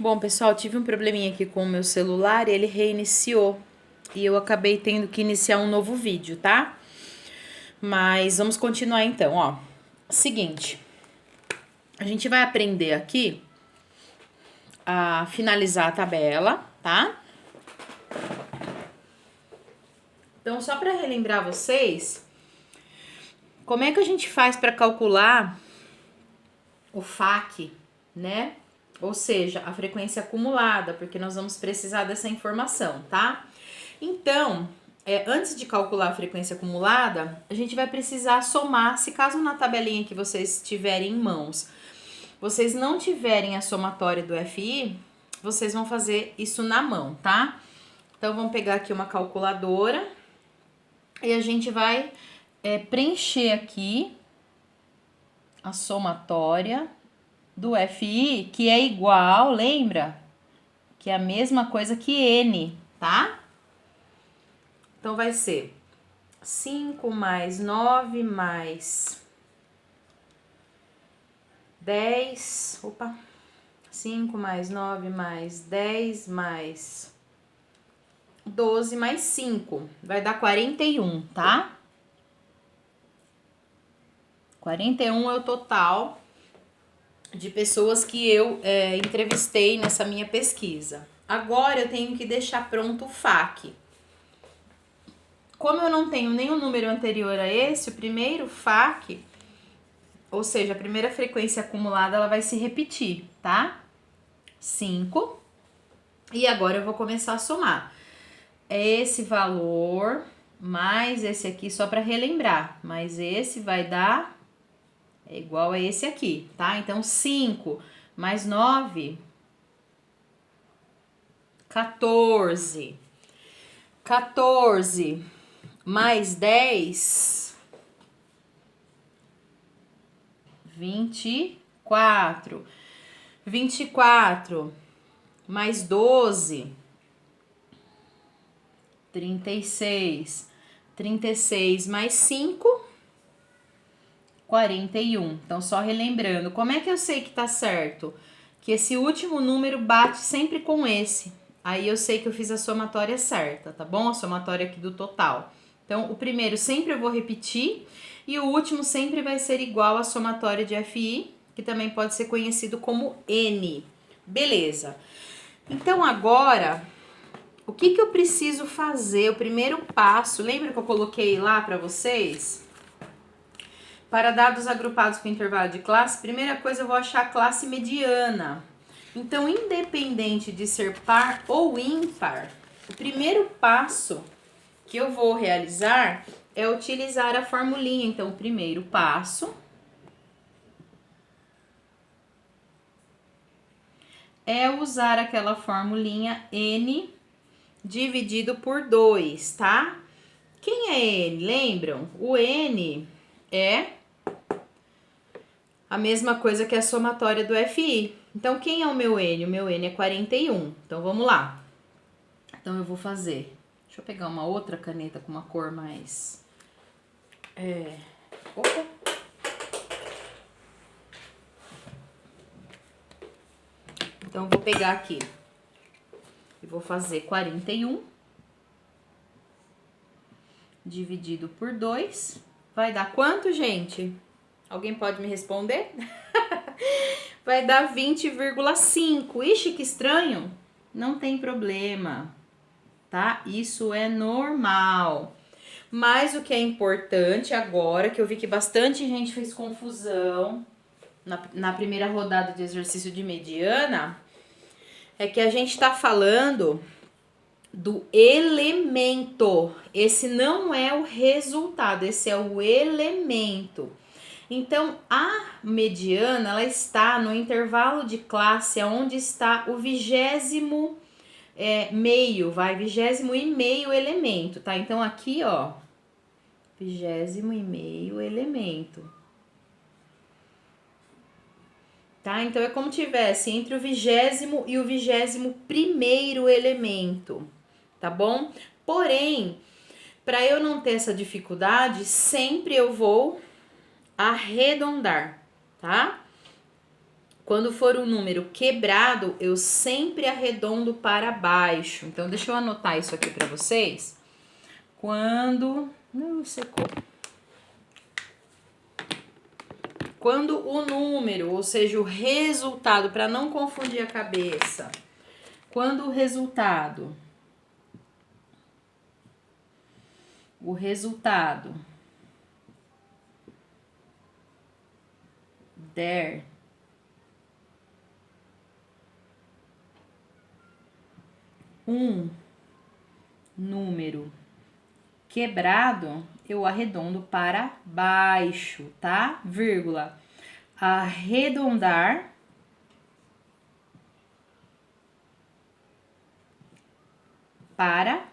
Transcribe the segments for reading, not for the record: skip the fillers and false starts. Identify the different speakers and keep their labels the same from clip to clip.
Speaker 1: Bom, pessoal, tive um probleminha aqui com o meu celular e ele reiniciou. E eu acabei tendo que iniciar um novo vídeo, tá? Mas vamos continuar então, ó. Seguinte, a gente vai aprender aqui a finalizar a tabela, tá? Então, só para relembrar vocês, como é que a gente faz para calcular o FAQ, né? Ou seja, a frequência acumulada, porque nós vamos precisar dessa informação, tá? Então, antes de calcular a frequência acumulada, a gente vai precisar somar, se caso na tabelinha que vocês tiverem em mãos, vocês não tiverem a somatória do FI, vocês vão fazer isso na mão, tá? Então, vamos pegar aqui uma calculadora e a gente vai preencher aqui a somatória do FI, que é igual, lembra? Que é a mesma coisa que N, tá? Então, vai ser 5 mais 9 mais 10. 5 mais 9 mais 10 mais 12 mais 5. Vai dar 41, tá? 41 é o total de pessoas que eu entrevistei nessa minha pesquisa. Agora eu tenho que deixar pronto o FAQ. Como eu não tenho nenhum número anterior a esse, o primeiro FAQ, ou seja, a primeira frequência acumulada, ela vai se repetir, tá? 5. E agora eu vou começar a somar. Esse valor mais esse aqui, só para relembrar. Mas esse vai dar igual a esse aqui, tá? Então, 5 mais 9, 14. 14 mais 10, 24. 24 mais 12, 36. 36 mais 5, 41. Então, só relembrando, como é que eu sei que tá certo? Que esse último número bate sempre com esse. Aí eu sei que eu fiz a somatória certa, tá bom? A somatória aqui do total. Então, o primeiro sempre eu vou repetir e o último sempre vai ser igual à somatória de FI, que também pode ser conhecido como N. Beleza. Então, agora, o que eu preciso fazer? O primeiro passo, lembra que eu coloquei lá para vocês? Para dados agrupados com intervalo de classe, primeira coisa eu vou achar a classe mediana. Então, independente de ser par ou ímpar, o primeiro passo que eu vou realizar é utilizar a formulinha. Então, o primeiro passo é usar aquela formulinha N dividido por 2, tá? Quem é N? Lembram? O N é a mesma coisa que a somatória do FI. Então, quem é o meu N? O meu N é 41. Então, vamos lá. Então, eu vou fazer... Deixa eu pegar uma outra caneta com uma cor mais... Opa! Então, eu vou pegar aqui e vou fazer 41 dividido por 2. Vai dar quanto, gente? Alguém pode me responder? Vai dar 20,5. Ixi, que estranho. Não tem problema, tá? Isso é normal. Mas o que é importante agora, que eu vi que bastante gente fez confusão na primeira rodada de exercício de mediana, é que a gente tá falando do elemento. Esse não é o resultado, esse é o elemento. Então, a mediana, ela está no intervalo de classe, onde está o 20º meio, vai, 20º e meio elemento, tá? Então, aqui, ó, 20º e meio elemento. Tá? Então, é como tivesse entre o 20º e o 21º elemento, tá bom? Porém, para eu não ter essa dificuldade, sempre eu vou arredondar, tá? Quando for um número quebrado, eu sempre arredondo para baixo. Então, deixa eu anotar isso aqui para vocês. Quando... secou. Quando o número, ou seja, o resultado, para não confundir a cabeça, quando o resultado der um número quebrado, eu arredondo para baixo, tá? Vírgula. Arredondar para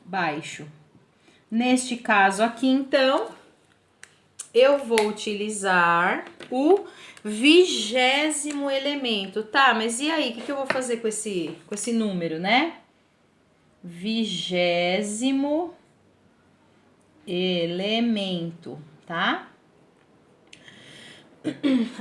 Speaker 1: baixo. Neste caso aqui, então, eu vou utilizar o 20º elemento. Tá, mas e aí, o que eu vou fazer com esse número, né? 20º elemento, tá?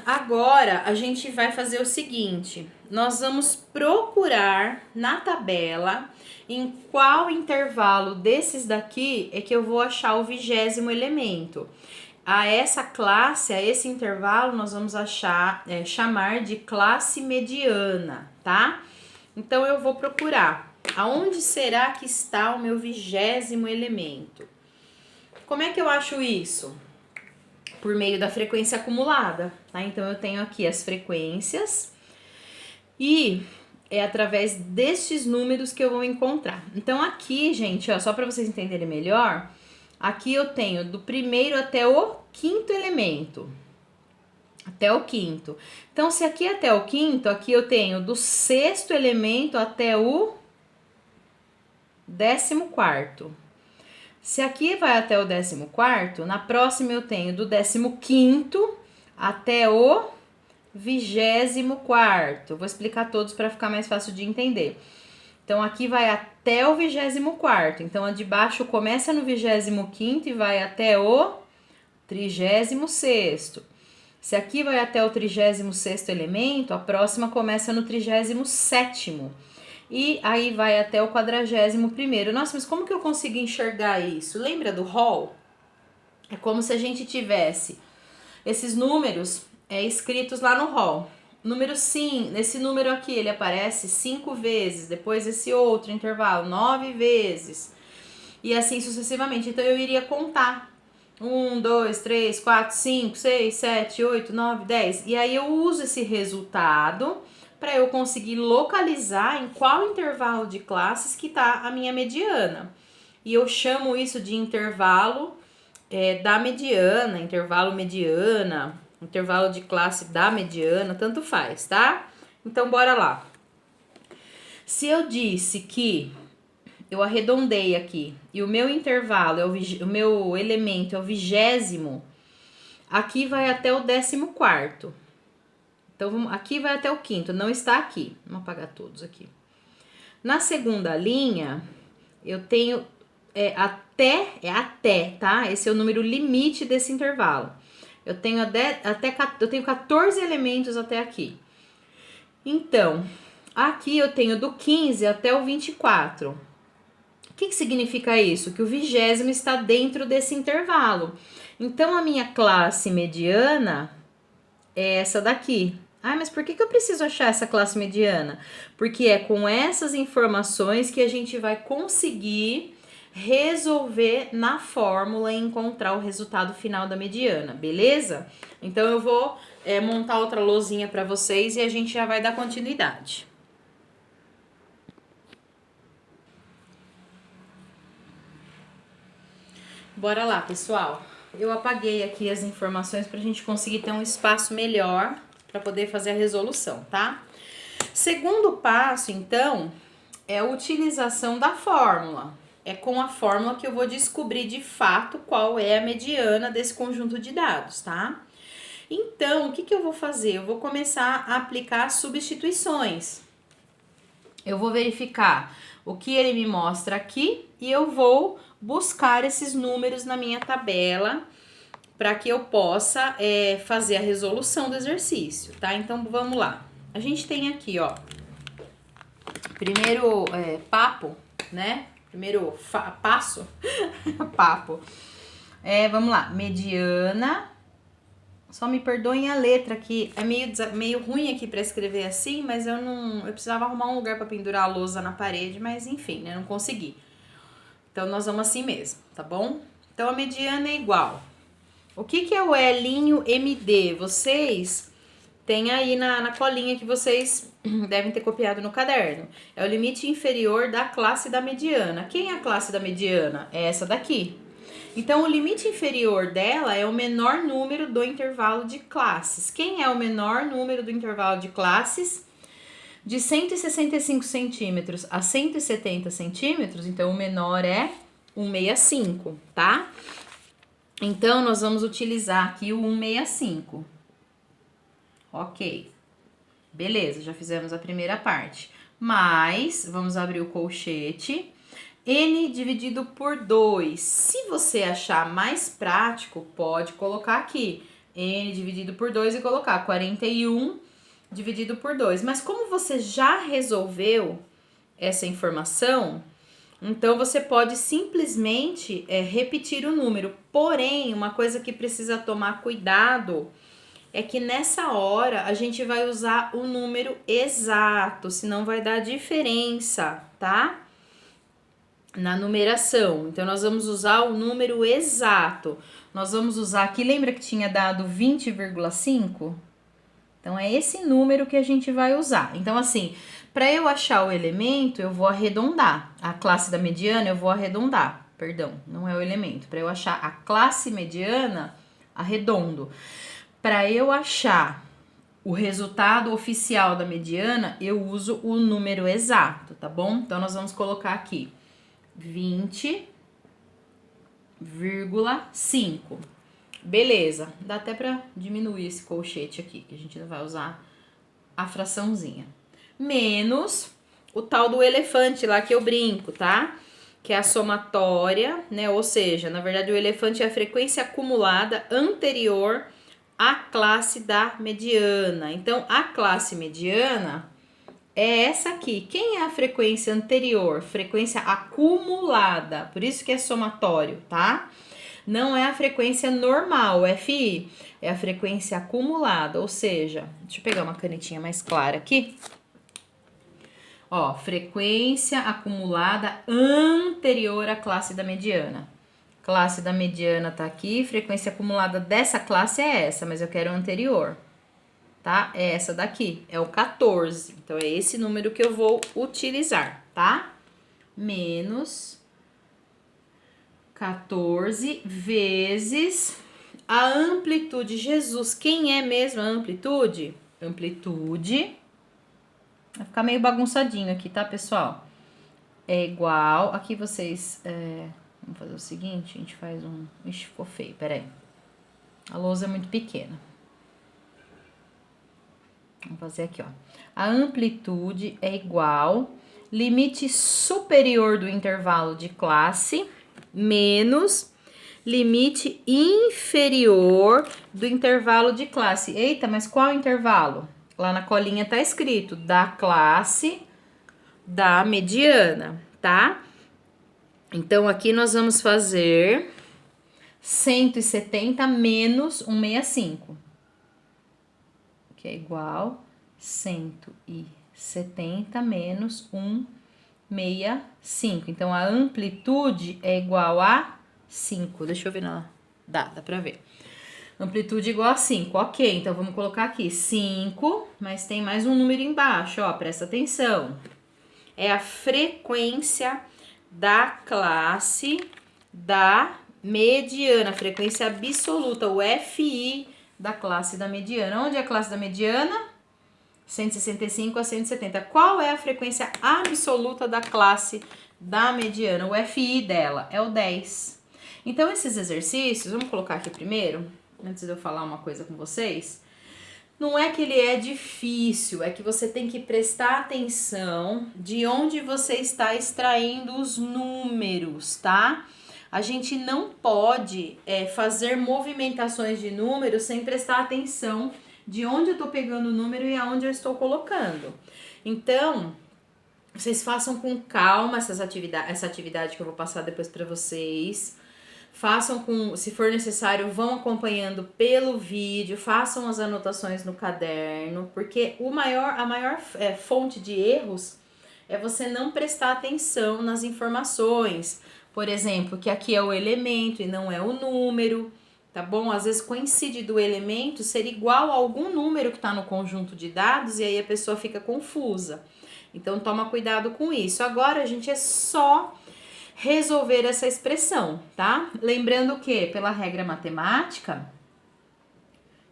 Speaker 1: Agora, a gente vai fazer o seguinte. Nós vamos procurar na tabela em qual intervalo desses daqui é que eu vou achar o 20º elemento. A essa classe, a esse intervalo, nós vamos chamar de classe mediana, tá? Então, eu vou procurar. Aonde será que está o meu 20º elemento? Como é que eu acho isso? Por meio da frequência acumulada, tá? Então, eu tenho aqui as frequências e é através destes números que eu vou encontrar. Então, aqui, gente, ó, só para vocês entenderem melhor, aqui eu tenho do primeiro até o 5º elemento. Até o 5º. Então, se aqui até o 5º, aqui eu tenho do 6º elemento até o 14º. Se aqui vai até o 14º, na próxima eu tenho do 15º até o 24º. Vou explicar todos para ficar mais fácil de entender. Então, aqui vai até o 24º. Então, a de baixo começa no 25º e vai até o 36º. Se aqui vai até o 36º elemento, a próxima começa no 37º. E aí vai até o 41º. Nossa, mas como que eu consigo enxergar isso? Lembra do hall? É como se a gente tivesse esses números escritos lá no hall. Número 5, esse número aqui, ele aparece 5 vezes, depois esse outro intervalo, 9 vezes, e assim sucessivamente. Então, eu iria contar. 1, 2, 3, 4, 5, 6, 7, 8, 9, 10. E aí, eu uso esse resultado para eu conseguir localizar em qual intervalo de classes que está a minha mediana. E eu chamo isso de intervalo da mediana, intervalo mediana, intervalo de classe da mediana, tanto faz, tá? Então, bora lá. Se eu disse que eu arredondei aqui e o meu intervalo, o meu elemento é o 20º, aqui vai até o 14º. Então, aqui vai até o 5º, não está aqui. Vamos apagar todos aqui. Na segunda linha, eu tenho até, tá? Esse é o número limite desse intervalo. Eu tenho eu tenho 14 elementos até aqui. Então, aqui eu tenho do 15 até o 24. O que significa isso? Que o 20º está dentro desse intervalo. Então, a minha classe mediana é essa daqui. Ah, mas por que eu preciso achar essa classe mediana? Porque é com essas informações que a gente vai conseguir resolver na fórmula e encontrar o resultado final da mediana, beleza? Então, eu vou montar outra lousinha para vocês e a gente já vai dar continuidade. Bora lá, pessoal. Eu apaguei aqui as informações para a gente conseguir ter um espaço melhor para poder fazer a resolução, tá? Segundo passo, então, é a utilização da fórmula. É com a fórmula que eu vou descobrir de fato qual é a mediana desse conjunto de dados, tá? Então, o que eu vou fazer? Eu vou começar a aplicar substituições. Eu vou verificar o que ele me mostra aqui e eu vou buscar esses números na minha tabela para que eu possa fazer a resolução do exercício, tá? Então, vamos lá. A gente tem aqui, ó, primeiro papo, né? Primeiro passo, papo. Vamos lá, mediana. Só me perdoem a letra aqui, é meio ruim aqui para escrever assim, mas eu precisava arrumar um lugar para pendurar a lousa na parede, mas enfim, né, não consegui. Então, nós vamos assim mesmo, tá bom? Então, a mediana é igual. O que é o Elinho MD? Vocês têm aí na colinha que vocês devem ter copiado no caderno. É o limite inferior da classe da mediana. Quem é a classe da mediana? É essa daqui. Então, o limite inferior dela é o menor número do intervalo de classes. Quem é o menor número do intervalo de classes? De 165 centímetros a 170 centímetros, então o menor é 165, tá? Então, nós vamos utilizar aqui o 165. Ok. Beleza, já fizemos a primeira parte. Mas, vamos abrir o colchete. N dividido por 2. Se você achar mais prático, pode colocar aqui. N dividido por 2 e colocar 41 dividido por 2. Mas como você já resolveu essa informação, então você pode simplesmente repetir o número. Porém, uma coisa que precisa tomar cuidado é que nessa hora a gente vai usar o número exato, senão vai dar diferença, tá? Na numeração. Então, nós vamos usar o número exato. Nós vamos usar aqui, lembra que tinha dado 20,5? Então, é esse número que a gente vai usar. Então, assim, para eu achar o elemento, eu vou arredondar. A classe da mediana, eu vou arredondar. Perdão, não é o elemento. Para eu achar a classe mediana, arredondo. Para eu achar o resultado oficial da mediana, eu uso o número exato, tá bom? Então, nós vamos colocar aqui 20,5. Beleza, dá até pra diminuir esse colchete aqui, que a gente vai usar a fraçãozinha. Menos o tal do elefante lá que eu brinco, tá? Que é a somatória, né? Ou seja, na verdade o elefante é a frequência acumulada anterior à classe da mediana. Então, a classe mediana é essa aqui. Quem é a frequência anterior? Frequência acumulada. Por isso que é somatório, tá? Não é a frequência normal, FI. É a frequência acumulada. Ou seja, deixa eu pegar uma canetinha mais clara aqui. Ó, frequência acumulada anterior à classe da mediana. Classe da mediana tá aqui. Frequência acumulada dessa classe é essa, mas eu quero anterior. Tá? É essa daqui, é o 14. Então, é esse número que eu vou utilizar, tá? Menos 14 vezes a amplitude. Jesus, quem é mesmo a amplitude? Amplitude. Vai ficar meio bagunçadinho aqui, tá, pessoal? É igual. Aqui vocês... vamos fazer o seguinte, a gente faz um... Ixi, ficou feio, peraí. A lousa é muito pequena. Vamos fazer aqui, ó. A amplitude é igual limite superior do intervalo de classe menos limite inferior do intervalo de classe. Eita, mas qual intervalo? Lá na colinha tá escrito da classe da mediana, tá? Então, aqui nós vamos fazer 170 menos 165. Que é igual 170 menos 165. Então, a amplitude é igual a 5. Deixa eu ver na... Dá pra ver. Amplitude igual a 5. Ok, então vamos colocar aqui 5, mas tem mais um número embaixo, ó, presta atenção. É a frequência da classe da mediana, frequência absoluta, o FI da classe da mediana. Onde é a classe da mediana? 165 a 170. Qual é a frequência absoluta da classe da mediana? O FI dela é o 10. Então, esses exercícios, vamos colocar aqui primeiro, antes de eu falar uma coisa com vocês. Não é que ele é difícil, é que você tem que prestar atenção de onde você está extraindo os números, tá? a gente não pode fazer movimentações de números sem prestar atenção de onde eu tô pegando o número e aonde eu estou colocando. Então, vocês façam com calma essa atividade que eu vou passar depois para vocês. Façam se for necessário, vão acompanhando pelo vídeo, façam as anotações no caderno, porque a maior fonte de erros é você não prestar atenção nas informações. Por exemplo, que aqui é o elemento e não é o número, tá bom? Às vezes coincide do elemento ser igual a algum número que está no conjunto de dados e aí a pessoa fica confusa. Então, toma cuidado com isso. Agora, a gente é só resolver essa expressão, tá? Lembrando que, pela regra matemática,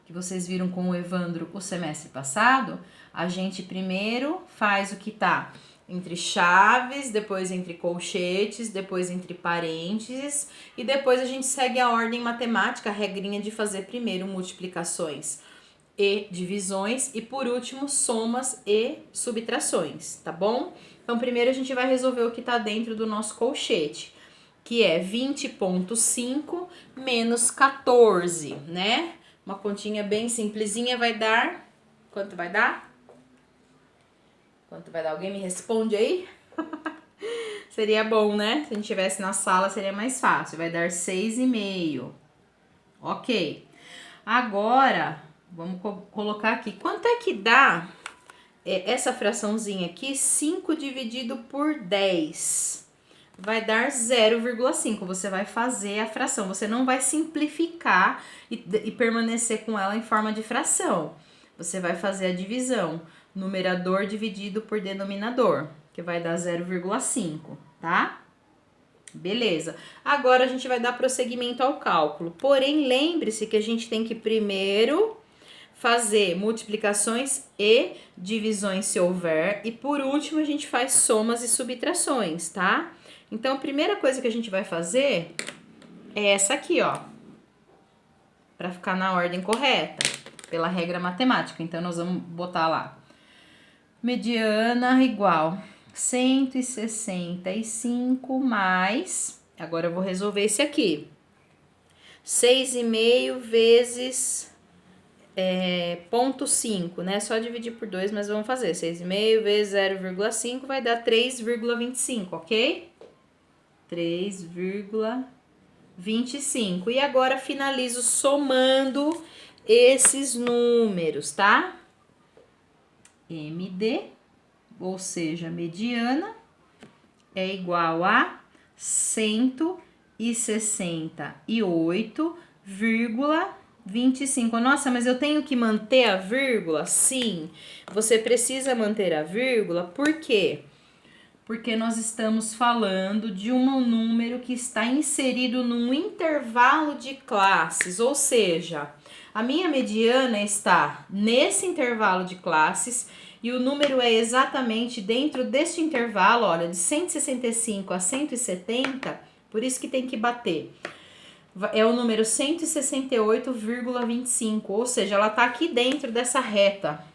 Speaker 1: que vocês viram com o Evandro o semestre passado, a gente primeiro faz o que tá entre chaves, depois entre colchetes, depois entre parênteses, e depois a gente segue a ordem matemática, a regrinha de fazer primeiro multiplicações e divisões, e por último, somas e subtrações, tá bom? Então, primeiro a gente vai resolver o que tá dentro do nosso colchete, que é 20,5 menos 14, né? Uma continha bem simplesinha vai dar... Quanto vai dar? Quanto vai dar? Alguém me responde aí? Seria bom, né? Se a gente estivesse na sala, seria mais fácil. Vai dar 6,5. Ok. Agora... Vamos colocar aqui. Quanto é que dá essa fraçãozinha aqui? 5 dividido por 10. Vai dar 0,5. Você vai fazer a fração. Você não vai simplificar e permanecer com ela em forma de fração. Você vai fazer a divisão. Numerador dividido por denominador, que vai dar 0,5, tá? Beleza. Agora a gente vai dar prosseguimento ao cálculo. Porém, lembre-se que a gente tem que primeiro fazer multiplicações e divisões se houver, e por último a gente faz somas e subtrações, tá? Então a primeira coisa que a gente vai fazer é essa aqui, ó, para ficar na ordem correta, pela regra matemática. Então nós vamos botar lá, mediana igual 165 mais, agora eu vou resolver esse aqui, 6,5 vezes... 0,5, né? Só dividir por 2, mas vamos fazer. 6,5 vezes 0,5 vai dar 3,25, ok? 3,25. E agora finalizo somando esses números, tá? MD, ou seja, mediana, é igual a 168,25. Nossa, mas eu tenho que manter a vírgula? Sim, você precisa manter a vírgula, por quê? Porque nós estamos falando de um número que está inserido num intervalo de classes, ou seja, a minha mediana está nesse intervalo de classes e o número é exatamente dentro deste intervalo, olha, de 165 a 170, por isso que tem que bater. É o número 168,25, ou seja, ela tá aqui dentro dessa reta.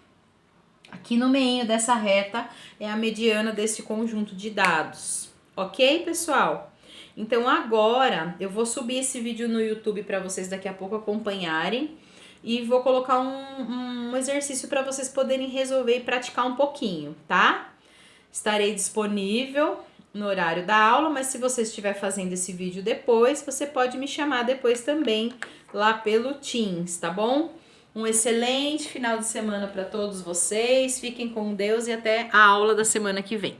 Speaker 1: Aqui no meio dessa reta é a mediana desse conjunto de dados. Ok, pessoal? Então, agora eu vou subir esse vídeo no YouTube para vocês daqui a pouco acompanharem. E vou colocar um exercício para vocês poderem resolver e praticar um pouquinho, tá? Estarei disponível no horário da aula, mas se você estiver fazendo esse vídeo depois, você pode me chamar depois também lá pelo Teams, tá bom? Um excelente final de semana para todos vocês, fiquem com Deus e até a aula da semana que vem.